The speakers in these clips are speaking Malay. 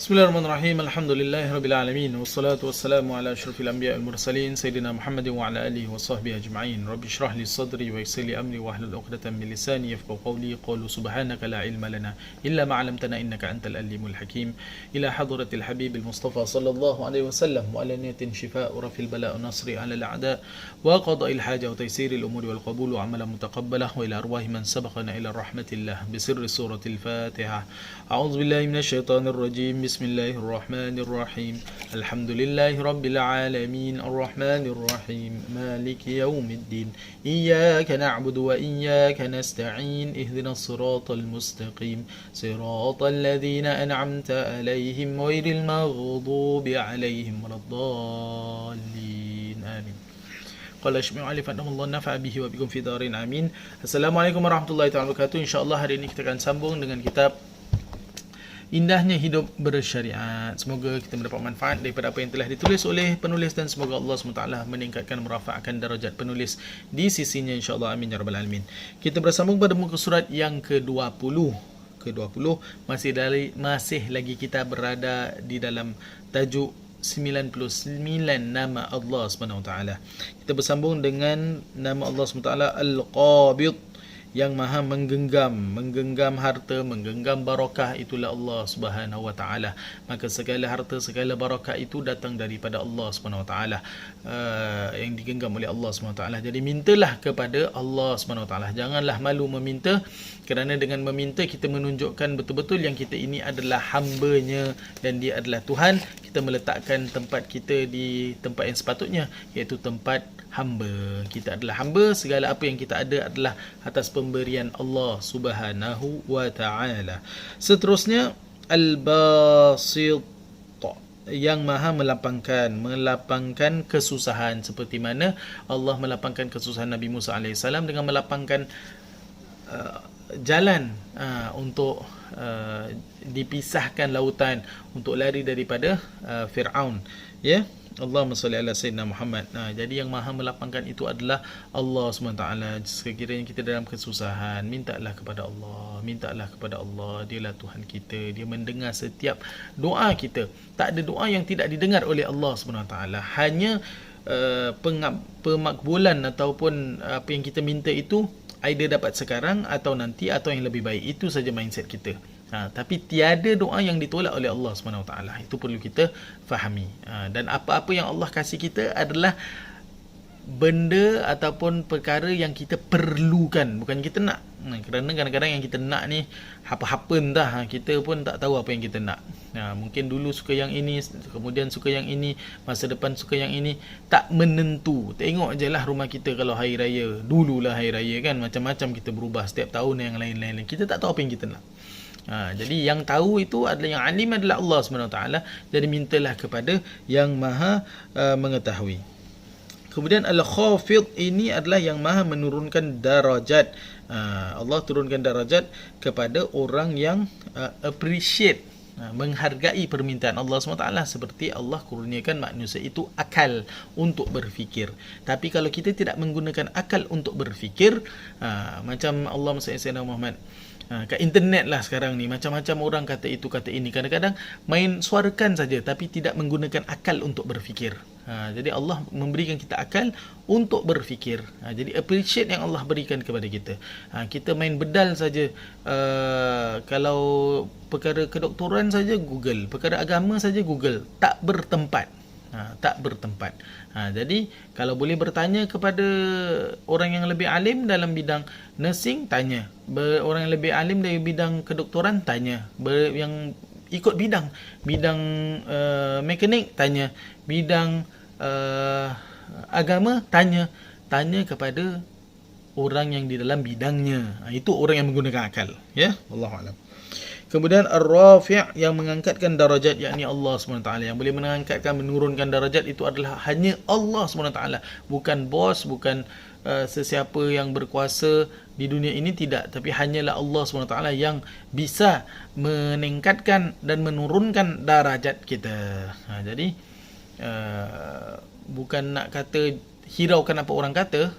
Bismillahirrahmanirrahim. Alhamdulillahirabbil alamin wassalatu wassalamu ala asyrafil anbiya'i wal mursalin sayyidina Muhammadin wa ala alihi washabbihi ajma'in. Rabbi shrah li sadri wa yassir li amri wahlul 'uqdatam min lisani yafqahu qawli. Qalu subhanaka la ilma lana illa ma 'allamtana innaka antal alimul hakim. Ila hadratil habibil mustafa sallallahu alaihi wasallam wa ala niyatin shifa'u rafil bala' nasri 'ala al-a'da wa qada'il haja wa taysiril umuri wal qabul wa 'amalan mutaqabbalah wa ila arwahi man sabaqana ila rahmatillah bi sirri suratil Fatihah. A'udzu billahi minasyaitonir rajim. Bismillahirrahmanirrahim. Alhamdulillahi rabbil alamin. Arrahmanir rahim. Maliki yaumiddin. Iyyaka na'budu wa iyyaka nasta'in. Ihdinas siratal mustaqim. Siratal ladzina an'amta 'alaihim ghairil maghdubi 'alaihim waladdallin. Amin. Qala syami'u alif Allah nafa'a bihi wa bikum fi darin amin. Assalamualaikum warahmatullahi wabarakatuh. Insyaallah hari ini kita akan sambung dengan kitab Indahnya Hidup Bersyariat. Semoga kita mendapat manfaat daripada apa yang telah ditulis oleh penulis dan semoga Allah SWT meningkatkan, merafa'kan darajat penulis di sisinya insyaAllah. Amin ya rabbal alamin. Kita bersambung pada muka surat yang ke-20. Masih lagi kita berada di dalam tajuk 99 nama Allah SWT. Kita bersambung dengan nama Allah SWT Al-Qabid, yang maha menggenggam harta, menggenggam barakah, itulah Allah Subhanahu wa taala. Maka segala harta, segala barakah itu datang daripada Allah Subhanahu wa taala, yang digenggam oleh Allah Subhanahu wa taala. Jadi mintalah kepada Allah Subhanahu wa taala. Janganlah malu meminta, kerana dengan meminta kita menunjukkan betul-betul yang kita ini adalah hamba-Nya dan Dia adalah Tuhan. Kita meletakkan tempat kita di tempat yang sepatutnya, iaitu tempat hamba. Kita adalah hamba, segala apa yang kita ada adalah atas pemberian Allah Subhanahu wa taala. Seterusnya Al-Basit, yang maha melapangkan kesusahan, seperti mana Allah melapangkan kesusahan Nabi Musa AS dengan melapangkan jalan untuk dipisahkan lautan untuk lari daripada Fir'aun, ya. Allahumma salli ala Sayyidina Muhammad. Jadi yang maha melapangkan itu adalah Allah SWT. Sekiranya kita dalam kesusahan, mintalah kepada Allah. Dialah Tuhan kita. Dia mendengar setiap doa kita. Tak ada doa yang tidak didengar oleh Allah SWT. Hanya pemakbulan ataupun apa yang kita minta itu either dapat sekarang atau nanti atau yang lebih baik. Itu saja mindset kita. Tapi tiada doa yang ditolak oleh Allah SWT. Itu perlu kita fahami. Dan apa-apa yang Allah kasih kita adalah benda ataupun perkara yang kita perlukan, bukan kita nak. Kerana kadang-kadang yang kita nak ni apa-apa entah, kita pun tak tahu apa yang kita nak. Mungkin dulu suka yang ini, kemudian suka yang ini, masa depan suka yang ini. Tak menentu. Tengok je lah rumah kita kalau hari raya. Dululah hari raya kan, macam-macam kita berubah setiap tahun yang lain-lain. Kita tak tahu apa yang kita nak. Jadi yang tahu itu adalah, yang alim adalah Allah SWT. Jadi mintalah kepada yang maha mengetahui. Kemudian Al-Khafid ini adalah yang maha menurunkan darajat. Allah turunkan darajat kepada orang yang appreciate, menghargai permintaan Allah SWT. Seperti Allah kurniakan manusia itu akal untuk berfikir. Tapi kalau kita tidak menggunakan akal untuk berfikir, macam Allah Sayyidina Muhammad, kat internet lah sekarang ni, macam-macam orang kata itu kata ini, kadang-kadang main suarakan saja tapi tidak menggunakan akal untuk berfikir. Jadi Allah memberikan kita akal untuk berfikir. Jadi appreciate yang Allah berikan kepada kita. Kita main bedal saja. Kalau perkara kedoktoran saja Google, perkara agama saja Google, tak bertempat. Jadi kalau boleh bertanya kepada orang yang lebih alim dalam bidang nursing, tanya. Orang yang lebih alim dari bidang kedoktoran, tanya. Yang ikut bidang mekanik, tanya. Bidang agama, tanya kepada orang yang di dalam bidangnya. Itu orang yang menggunakan akal, ya. Wallahu a'lam. Kemudian Ar-Rafi', yang mengangkatkan darajat, yakni Allah SWT. Yang boleh mengangkatkan, menurunkan darajat itu adalah hanya Allah SWT. Bukan bos, bukan sesiapa yang berkuasa di dunia ini, tidak. Tapi hanyalah Allah SWT yang bisa meningkatkan dan menurunkan darajat kita. Jadi bukan nak kata hiraukan apa orang kata,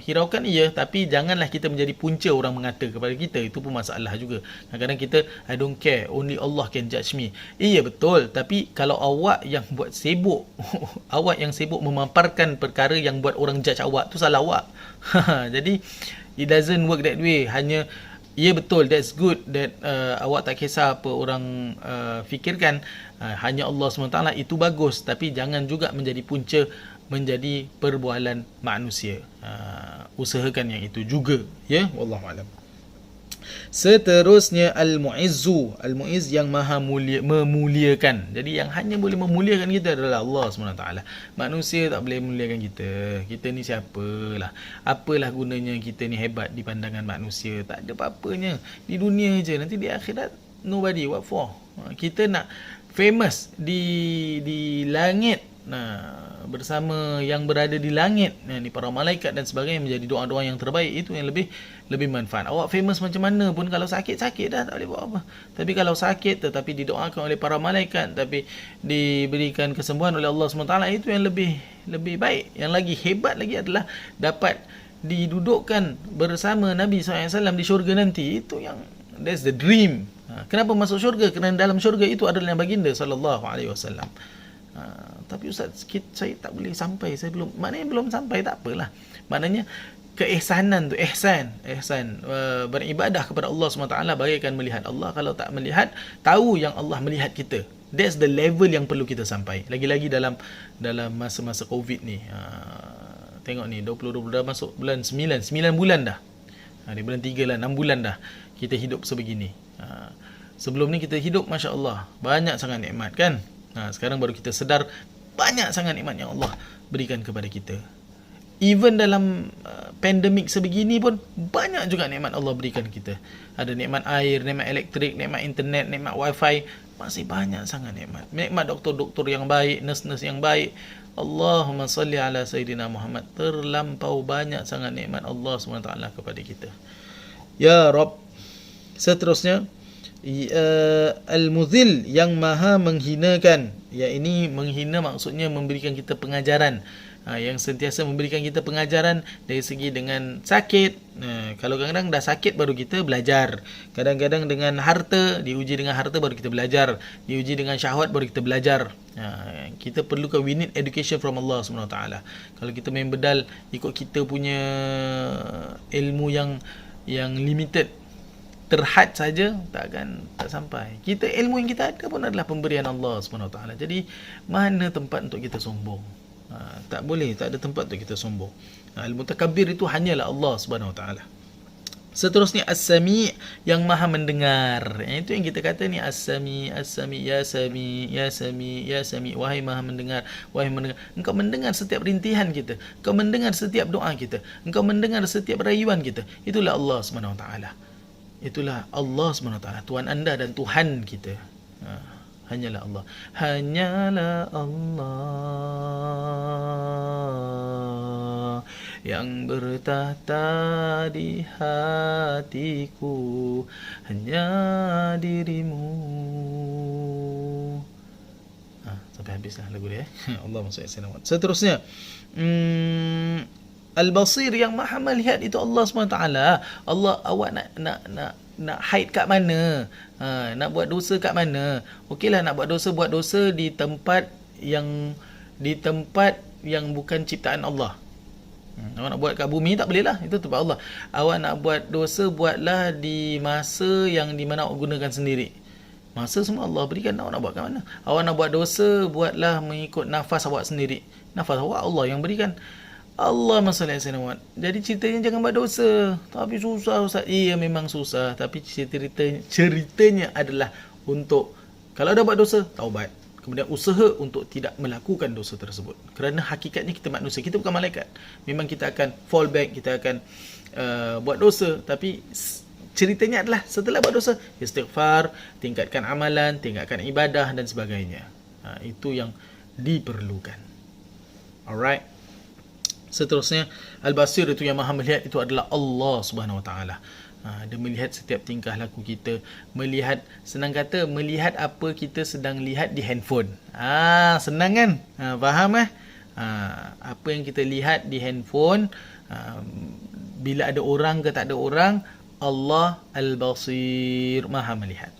Hiraukan iya, tapi janganlah kita menjadi punca orang mengata kepada kita. Itu pun masalah juga. Kadang-kadang kita, I don't care, only Allah can judge me. Iya betul, tapi kalau awak yang buat sibuk awak yang sibuk memaparkan perkara yang buat orang judge awak, tu salah awak. Jadi it doesn't work that way. Hanya ya betul, that's good that awak tak kisah apa orang fikirkan, hanya Allah SWT, itu bagus, tapi jangan juga menjadi punca menjadi perbualan manusia. Usahakan yang itu juga, ya, wallahu alam. Seterusnya Al-Mu'izzu. Al-Mu'izz yang maha mulia, memuliakan. Jadi yang hanya boleh memuliakan kita adalah Allah SWT. Manusia tak boleh memuliakan kita. Kita ni siapalah. Apalah gunanya kita ni hebat di pandangan manusia. Tak ada apa-apanya. Di dunia je. Nanti di akhirat, nobody, what for? Kita nak famous di langit. Bersama yang berada di langit, ni para malaikat dan sebagainya, menjadi doa-doa yang terbaik. Itu yang lebih manfaat. Awak famous macam mana pun, kalau sakit dah, tak boleh buat apa. Tapi kalau sakit tetapi didoakan oleh para malaikat, tapi diberikan kesembuhan oleh Allah SWT, itu yang lebih baik. Yang lagi hebat lagi adalah dapat didudukkan bersama Nabi SAW di syurga nanti. Itu yang, that's the dream. Kenapa masuk syurga? Kerana dalam syurga itu adalah yang baginda SAW. Tapi Ustaz, saya tak boleh sampai, maknanya belum sampai, tak apalah. Maknanya keihsanan tu, ihsan beribadah kepada Allah SWT bagaikan melihat Allah. Kalau tak melihat, tahu yang Allah melihat kita. That's the level yang perlu kita sampai. Lagi-lagi dalam masa-masa COVID ni. Tengok ni, 2020 dah masuk bulan 9 bulan dah. Di bulan 3 lah, 6 bulan dah kita hidup sebegini. Sebelum ni kita hidup, Masya Allah, banyak sangat nikmat kan. Sekarang baru kita sedar banyak sangat nikmat yang Allah berikan kepada kita. Even dalam pandemik sebegini pun banyak juga nikmat Allah berikan kita. Ada nikmat air, nikmat elektrik, nikmat internet, nikmat wifi. Masih banyak sangat nikmat. Nikmat doktor-doktor yang baik, nurse-nurse yang baik. Allahumma salli ala Sayyidina Muhammad. Terlampau banyak sangat nikmat Allah SWT kepada kita. Ya Rabb. Seterusnya, Al-Mudhil yang maha menghinakan. Ya, ini menghina maksudnya memberikan kita pengajaran. Yang sentiasa memberikan kita pengajaran dari segi dengan sakit. Kalau kadang-kadang dah sakit baru kita belajar. Kadang-kadang dengan harta, diuji dengan harta baru kita belajar. Diuji dengan syahwat baru kita belajar. Kita perlukan, we need education from Allah SWT. Kalau kita main bedal ikut kita punya ilmu yang limited, terhad saja, tak sampai. Ilmu yang kita ada pun adalah pemberian Allah SWT. Jadi mana tempat untuk kita sombong? Tak boleh, tak ada tempat untuk kita sombong. Al-Mutakabbir itu hanyalah Allah SWT. Seterusnya As-Sami, yang maha mendengar. Itu yang kita kata ni, As-Sami, As-Sami, Ya Sami, Ya Sami, Ya Sami. Wahai maha mendengar, wahai mendengar. Engkau mendengar setiap rintihan kita. Engkau mendengar setiap doa kita. Engkau mendengar setiap rayuan kita. Itulah Allah SWT. Itulah Allah SWT, Tuhan anda dan Tuhan kita. Hanyalah Allah. Hanyalah Allah yang bertahta di hatiku, hanya dirimu. Sampai habislah lagu dia. Allahumma salli ala Muhammad. Seterusnya, Al-Basir, yang maha melihat, itu Allah SWT. Allah, awak nak hide kat mana? Nak buat dosa kat mana? Okeylah, nak buat dosa di tempat yang bukan ciptaan Allah. Awak nak buat kat bumi, tak boleh lah, itu tempat Allah. Awak nak buat dosa, buatlah di masa yang di mana awak gunakan sendiri. Masa semua Allah berikan, awak nak buat kat mana? Awak nak buat dosa, buatlah mengikut nafas awak sendiri. Nafas awak Allah yang berikan. Allah masalah Muhammad. Jadi ceritanya jangan buat dosa. Tapi susah Ustaz. Iya memang susah. Tapi ceritanya adalah untuk, kalau dah buat dosa, taubat. Kemudian usaha untuk tidak melakukan dosa tersebut. Kerana hakikatnya kita manusia. Kita bukan malaikat. Memang kita akan fall back. Kita akan buat dosa. Tapi ceritanya adalah setelah buat dosa, istighfar, tingkatkan amalan, tingkatkan ibadah dan sebagainya. Itu yang diperlukan. Alright. Seterusnya, Al-Basir, itu yang maha melihat, itu adalah Allah Subhanahu Wa Taala. Dia melihat setiap tingkah laku kita, melihat, senang kata, melihat apa kita sedang lihat di handphone. Senang kan? Faham Apa yang kita lihat di handphone, Bila ada orang ke tak ada orang, Allah Al-Basir, Maha melihat.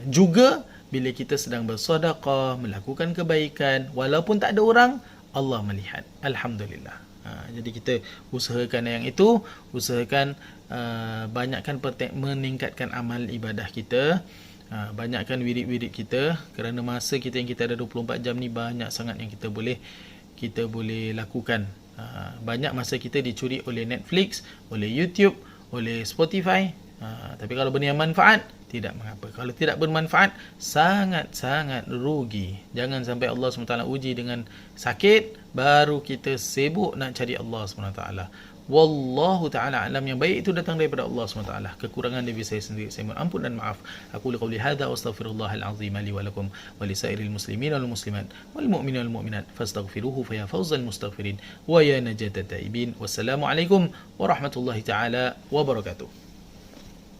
Juga bila kita sedang bersedekah, melakukan kebaikan, walaupun tak ada orang, Allah melihat. Alhamdulillah. Jadi kita usahakan yang itu, usahakan banyakkan meningkatkan amal ibadah kita, banyakkan wirid-wirid kita, kerana masa kita yang kita ada 24 jam ni banyak sangat yang kita boleh lakukan. Banyak masa kita dicuri oleh Netflix, oleh YouTube, oleh Spotify. Tapi kalau benda yang manfaat, tidak mengapa. Kalau tidak bermanfaat, sangat-sangat rugi. Jangan sampai Allah SWT uji dengan sakit, baru kita sibuk nak cari Allah SWT. Wallahu ta'ala alam, yang baik itu datang daripada Allah SWT. Kekurangan diri saya sendiri, saya mohon ampun dan maaf. Aku liqauli hadha wa astaghfirullahal azim li wa lakum wa lisairil muslimin wal muslimat wal mu'minin wal mu'minat fastaghfiruhu fa ya fawzal mustaghfirin wa ya najatat taibin. Wassalamu alaikum warahmatullahi ta'ala wabarakatuh.